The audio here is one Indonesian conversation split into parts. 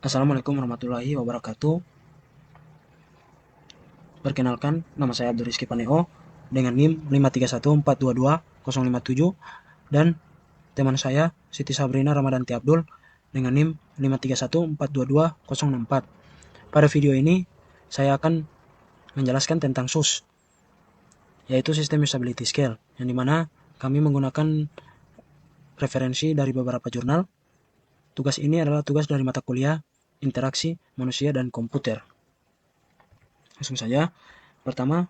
Assalamualaikum warahmatullahi wabarakatuh. Perkenalkan, nama saya Abdul Rizky Paneo dengan NIM 531422057 dan teman saya Siti Sabrina Ramadanti Abdul dengan NIM 531422064. Pada video ini saya akan menjelaskan tentang SUS, yaitu System Usability Scale, yang dimana kami menggunakan referensi dari beberapa jurnal. Tugas ini adalah tugas dari mata kuliah Interaksi Manusia dan Komputer. Langsung saja. Pertama,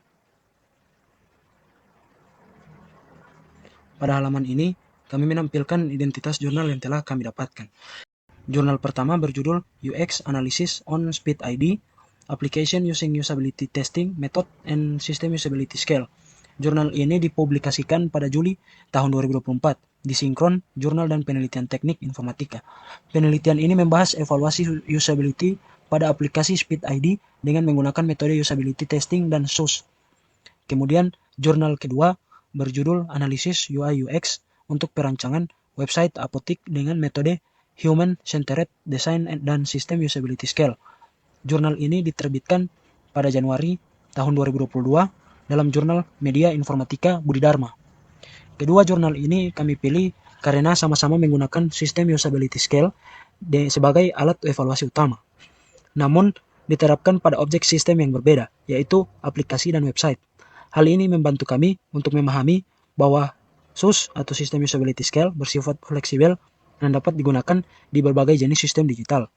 pada halaman ini kami menampilkan identitas jurnal yang telah kami dapatkan. Jurnal pertama berjudul UX Analysis on Speed ID, Application Using Usability Testing Method and System Usability Scale. Jurnal ini dipublikasikan pada Juli tahun 2024 di Sinkron Jurnal dan Penelitian Teknik Informatika. Penelitian ini membahas evaluasi usability pada aplikasi Speed ID dengan menggunakan metode usability testing dan SUS. Kemudian jurnal kedua berjudul Analisis UI UX untuk perancangan website apotik dengan metode Human Centered Design dan System Usability Scale. Jurnal ini diterbitkan pada Januari tahun 2022 dalam jurnal Media Informatika Budi Dharma. Kedua jurnal ini kami pilih karena sama-sama menggunakan System Usability Scale sebagai alat evaluasi utama. Namun, diterapkan pada objek sistem yang berbeda, yaitu aplikasi dan website. Hal ini membantu kami untuk memahami bahwa SUS atau System Usability Scale bersifat fleksibel dan dapat digunakan di berbagai jenis sistem digital.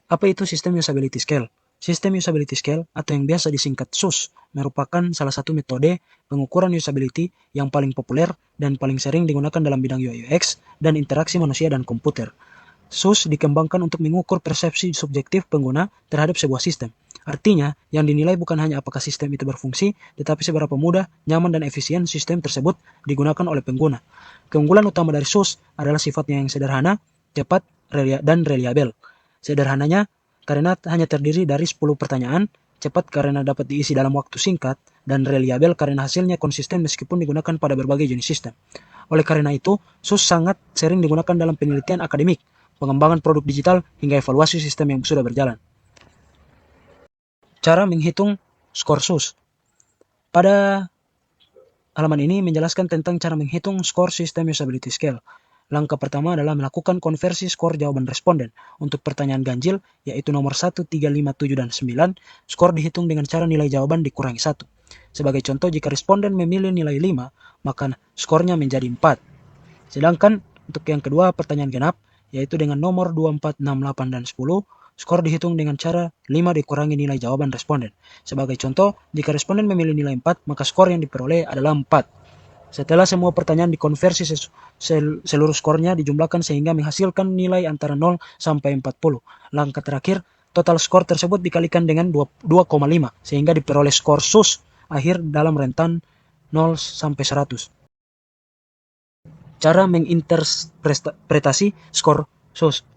Apa itu System Usability Scale? System Usability Scale atau yang biasa disingkat SUS merupakan salah satu metode pengukuran usability yang paling populer dan paling sering digunakan dalam bidang UI UX dan interaksi manusia dan komputer. SUS dikembangkan untuk mengukur persepsi subjektif pengguna terhadap sebuah sistem. Artinya, yang dinilai bukan hanya apakah sistem itu berfungsi, tetapi seberapa mudah, nyaman, dan efisien sistem tersebut digunakan oleh pengguna. Keunggulan utama dari SUS adalah sifatnya yang sederhana, cepat, dan reliabel. Sederhananya, karena hanya terdiri dari 10 pertanyaan, cepat karena dapat diisi dalam waktu singkat, dan reliabel karena hasilnya konsisten meskipun digunakan pada berbagai jenis sistem. Oleh karena itu, SUS sangat sering digunakan dalam penelitian akademik, pengembangan produk digital, hingga evaluasi sistem yang sudah berjalan. Cara menghitung skor SUS. Pada halaman ini menjelaskan tentang cara menghitung skor System Usability Scale. Langkah pertama adalah melakukan konversi skor jawaban responden. Untuk pertanyaan ganjil, yaitu nomor 1, 3, 5, 7, dan 9, skor dihitung dengan cara nilai jawaban dikurangi 1. Sebagai contoh, jika responden memilih nilai 5, maka skornya menjadi 4. Sedangkan untuk yang kedua, pertanyaan genap, yaitu dengan nomor 2, 4, 6, 8, dan 10, skor dihitung dengan cara 5 dikurangi nilai jawaban responden. Sebagai contoh, jika responden memilih nilai 4, maka skor yang diperoleh adalah 4. Setelah semua pertanyaan dikonversi, seluruh skornya dijumlahkan sehingga menghasilkan nilai antara 0 sampai 40. Langkah terakhir, total skor tersebut dikalikan dengan 2,5 sehingga diperoleh skor SUS akhir dalam rentan 0 sampai 100. Cara menginterpretasi skor SUS.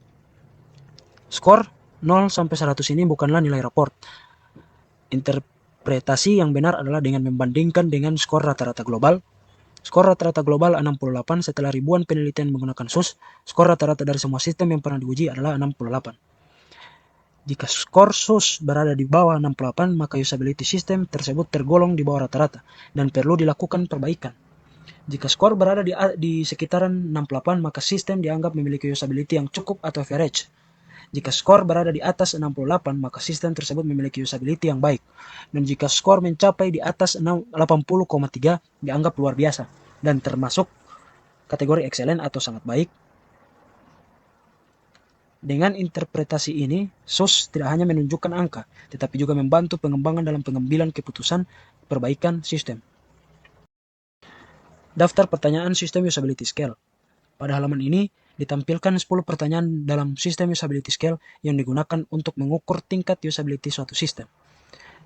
Skor 0 sampai 100 ini bukanlah nilai raport. Interpretasi yang benar adalah dengan membandingkan dengan skor rata-rata global. Skor rata-rata global 68 setelah ribuan penelitian menggunakan SUS. Skor rata-rata dari semua sistem yang pernah diuji adalah 68. Jika skor SUS berada di bawah 68, maka usability system tersebut tergolong di bawah rata-rata dan perlu dilakukan perbaikan. Jika skor berada di sekitaran 68, maka sistem dianggap memiliki usability yang cukup atau average. Jika skor berada di atas 68, maka sistem tersebut memiliki usability yang baik. Dan jika skor mencapai di atas 80,3, dianggap luar biasa dan termasuk kategori excellent atau sangat baik. Dengan interpretasi ini, SUS tidak hanya menunjukkan angka, tetapi juga membantu pengembangan dalam pengambilan keputusan perbaikan sistem. Daftar pertanyaan System Usability Scale. Pada halaman ini ditampilkan 10 pertanyaan dalam System Usability Scale yang digunakan untuk mengukur tingkat usability suatu sistem.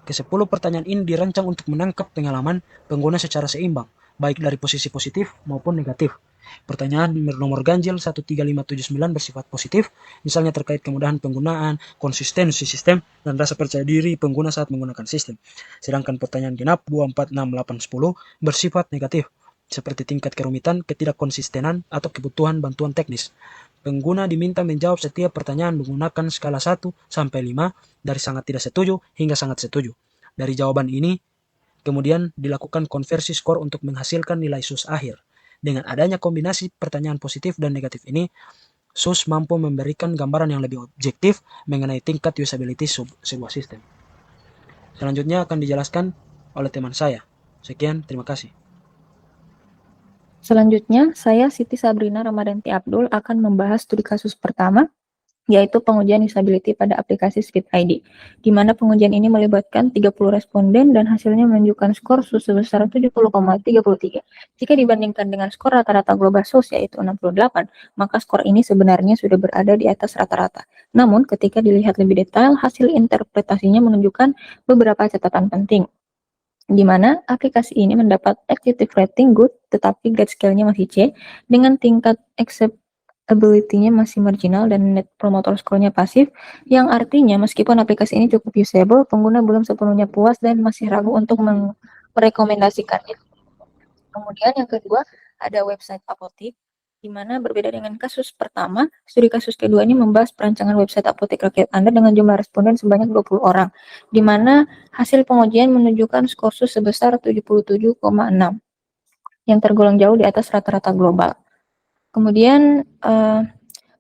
Ke-10 pertanyaan ini dirancang untuk menangkap pengalaman pengguna secara seimbang, baik dari posisi positif maupun negatif. Pertanyaan nomor ganjil 13579 bersifat positif, misalnya terkait kemudahan penggunaan, konsistensi sistem, dan rasa percaya diri pengguna saat menggunakan sistem. Sedangkan pertanyaan genap 2, 4, 6, 8, 10 bersifat negatif, seperti tingkat kerumitan, ketidakkonsistenan, atau kebutuhan bantuan teknis. Pengguna diminta menjawab setiap pertanyaan menggunakan skala 1 sampai 5 dari sangat tidak setuju hingga sangat setuju. Dari jawaban ini, kemudian dilakukan konversi skor untuk menghasilkan nilai SUS akhir. Dengan adanya kombinasi pertanyaan positif dan negatif ini, SUS mampu memberikan gambaran yang lebih objektif mengenai tingkat usability sebuah sistem. Selanjutnya akan dijelaskan oleh teman saya. Sekian, terima kasih. Selanjutnya, saya Siti Sabrina Ramadanti Abdul akan membahas studi kasus pertama, yaitu pengujian usability pada aplikasi Speed ID, di mana pengujian ini melibatkan 30 responden dan hasilnya menunjukkan skor SUS sebesar 70,33. Jika dibandingkan dengan skor rata-rata global SUS yaitu 68, maka skor ini sebenarnya sudah berada di atas rata-rata. Namun, ketika dilihat lebih detail, hasil interpretasinya menunjukkan beberapa catatan penting, di mana aplikasi ini mendapat activity rating good, tetapi grade scale-nya masih C, dengan tingkat acceptability-nya masih marginal dan net promoter score-nya pasif, yang artinya meskipun aplikasi ini cukup usable, pengguna belum sepenuhnya puas dan masih ragu untuk merekomendasikannya. Kemudian yang kedua, ada website apotik, di mana berbeda dengan kasus pertama, studi kasus kedua ini membahas perancangan website apotek rakyat Anda dengan jumlah responden sebanyak 20 orang, di mana hasil pengujian menunjukkan skor SUS sebesar 77,6, yang tergolong jauh di atas rata-rata global. Kemudian,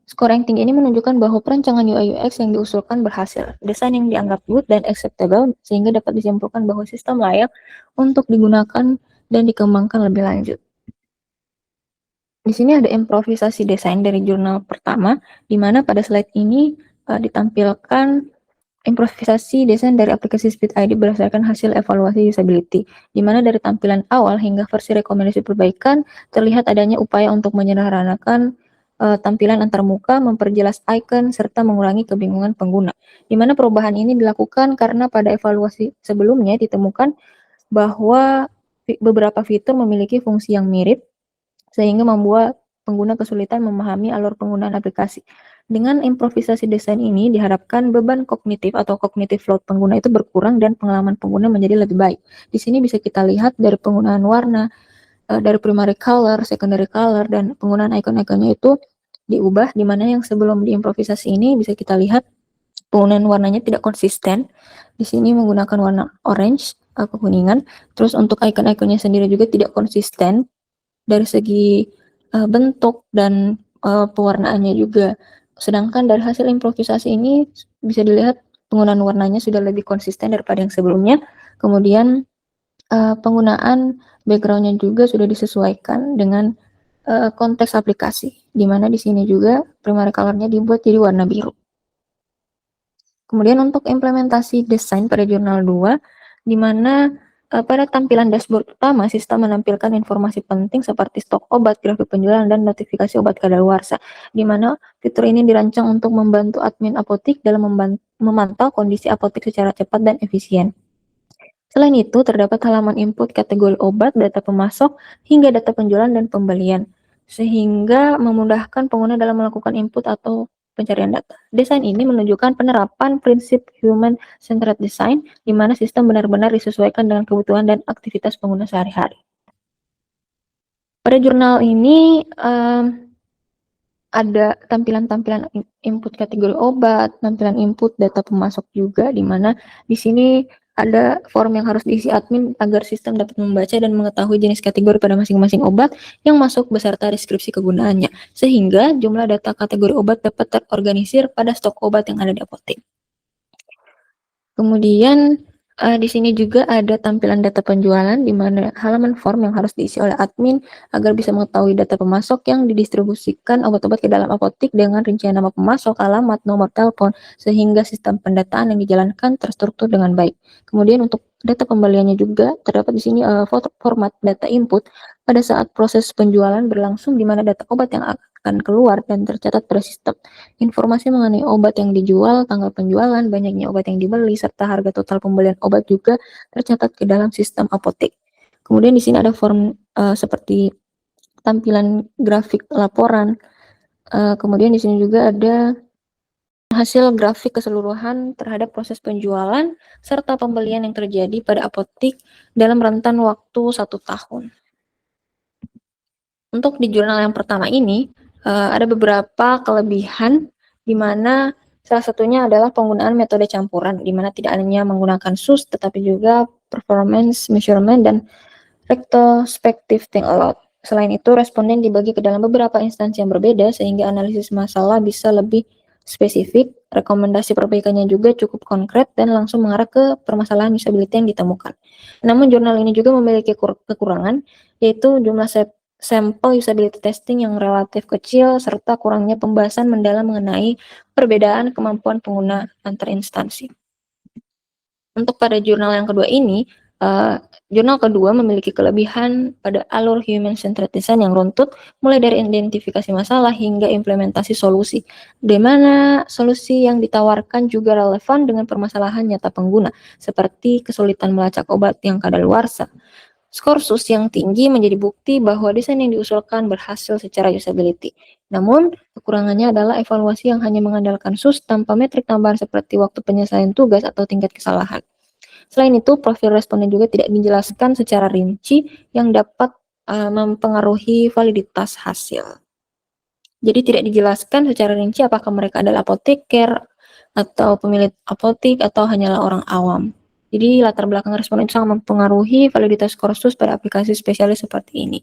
skor yang tinggi ini menunjukkan bahwa perancangan UI UX yang diusulkan berhasil, desain yang dianggap good dan acceptable, sehingga dapat disimpulkan bahwa sistem layak untuk digunakan dan dikembangkan lebih lanjut. Di sini ada improvisasi desain dari jurnal pertama, di mana pada slide ini ditampilkan improvisasi desain dari aplikasi Speed ID berdasarkan hasil evaluasi usability, di mana dari tampilan awal hingga versi rekomendasi perbaikan terlihat adanya upaya untuk menyederhanakan tampilan antarmuka, memperjelas icon, serta mengurangi kebingungan pengguna. Di mana perubahan ini dilakukan karena pada evaluasi sebelumnya ditemukan bahwa beberapa fitur memiliki fungsi yang mirip, sehingga membuat pengguna kesulitan memahami alur penggunaan aplikasi. Dengan improvisasi desain ini diharapkan beban kognitif atau cognitive load pengguna itu berkurang dan pengalaman pengguna menjadi lebih baik. Di sini bisa kita lihat dari penggunaan warna, dari primary color, secondary color, dan penggunaan icon-iconnya itu diubah, di mana yang sebelum diimprovisasi ini bisa kita lihat penggunaan warnanya tidak konsisten. Di sini menggunakan warna orange, kekuningan. Terus untuk icon-iconnya sendiri juga tidak konsisten dari segi bentuk dan pewarnaannya juga. Sedangkan dari hasil improvisasi ini bisa dilihat penggunaan warnanya sudah lebih konsisten daripada yang sebelumnya. Kemudian penggunaan background-nya juga sudah disesuaikan dengan konteks aplikasi, di mana di sini juga primary color-nya dibuat jadi warna biru. Kemudian untuk implementasi desain pada jurnal 2, di mana pada tampilan dashboard utama, sistem menampilkan informasi penting seperti stok obat, grafik penjualan, dan notifikasi obat kadaluarsa, di mana fitur ini dirancang untuk membantu admin apotik dalam memantau kondisi apotik secara cepat dan efisien. Selain itu, terdapat halaman input kategori obat, data pemasok, hingga data penjualan dan pembelian, sehingga memudahkan pengguna dalam melakukan input atau pencarian data. Desain ini menunjukkan penerapan prinsip human-centered design, di mana sistem benar-benar disesuaikan dengan kebutuhan dan aktivitas pengguna sehari-hari. Pada jurnal ini ada tampilan-tampilan input kategori obat, tampilan input data pemasok juga, di mana di sini ada form yang harus diisi admin agar sistem dapat membaca dan mengetahui jenis kategori pada masing-masing obat yang masuk beserta deskripsi kegunaannya, sehingga jumlah data kategori obat dapat terorganisir pada stok obat yang ada di apotek. Kemudian di sini juga ada tampilan data penjualan, di mana halaman form yang harus diisi oleh admin agar bisa mengetahui data pemasok yang didistribusikan obat-obat ke dalam apotek dengan rincian nama pemasok, alamat, nomor telepon, sehingga sistem pendataan yang dijalankan terstruktur dengan baik. Kemudian untuk data pembeliannya juga terdapat di sini format data input pada saat proses penjualan berlangsung, di mana data obat yang akan keluar dan tercatat pada sistem. Informasi mengenai obat yang dijual, tanggal penjualan, banyaknya obat yang dibeli, serta harga total pembelian obat juga tercatat ke dalam sistem apotek. Kemudian di sini ada form seperti tampilan grafik laporan. Kemudian di sini juga ada hasil grafik keseluruhan terhadap proses penjualan serta pembelian yang terjadi pada apotek dalam rentan waktu 1 tahun. Untuk di jurnal yang pertama ini, Ada beberapa kelebihan di mana salah satunya adalah penggunaan metode campuran, di mana tidak hanya menggunakan SUS, tetapi juga performance measurement dan retrospective think aloud. Selain itu, responden dibagi ke dalam beberapa instansi yang berbeda, sehingga analisis masalah bisa lebih spesifik, rekomendasi perbaikannya juga cukup konkret, dan langsung mengarah ke permasalahan usability yang ditemukan. Namun, jurnal ini juga memiliki kekurangan, yaitu jumlah sampel usability testing yang relatif kecil, serta kurangnya pembahasan mendalam mengenai perbedaan kemampuan pengguna antar instansi. Untuk pada jurnal yang kedua ini, jurnal kedua memiliki kelebihan pada alur human-centered design yang runtut, mulai dari identifikasi masalah hingga implementasi solusi, di mana solusi yang ditawarkan juga relevan dengan permasalahan nyata pengguna, seperti kesulitan melacak obat yang kadaluarsa. Skor SUS yang tinggi menjadi bukti bahwa desain yang diusulkan berhasil secara usability. Namun, kekurangannya adalah evaluasi yang hanya mengandalkan SUS tanpa metrik tambahan seperti waktu penyelesaian tugas atau tingkat kesalahan. Selain itu, profil responden juga tidak dijelaskan secara rinci yang dapat mempengaruhi validitas hasil. Jadi tidak dijelaskan secara rinci apakah mereka adalah apoteker atau pemilik apotik atau hanyalah orang awam. Jadi latar belakang responden sangat mempengaruhi validitas kursus pada aplikasi spesialis seperti ini.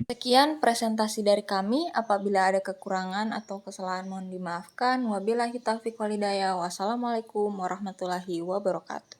Sekian presentasi dari kami. Apabila ada kekurangan atau kesalahan mohon dimaafkan. Wabillahi taufiq walhidayah. Wassalamualaikum warahmatullahi wabarakatuh.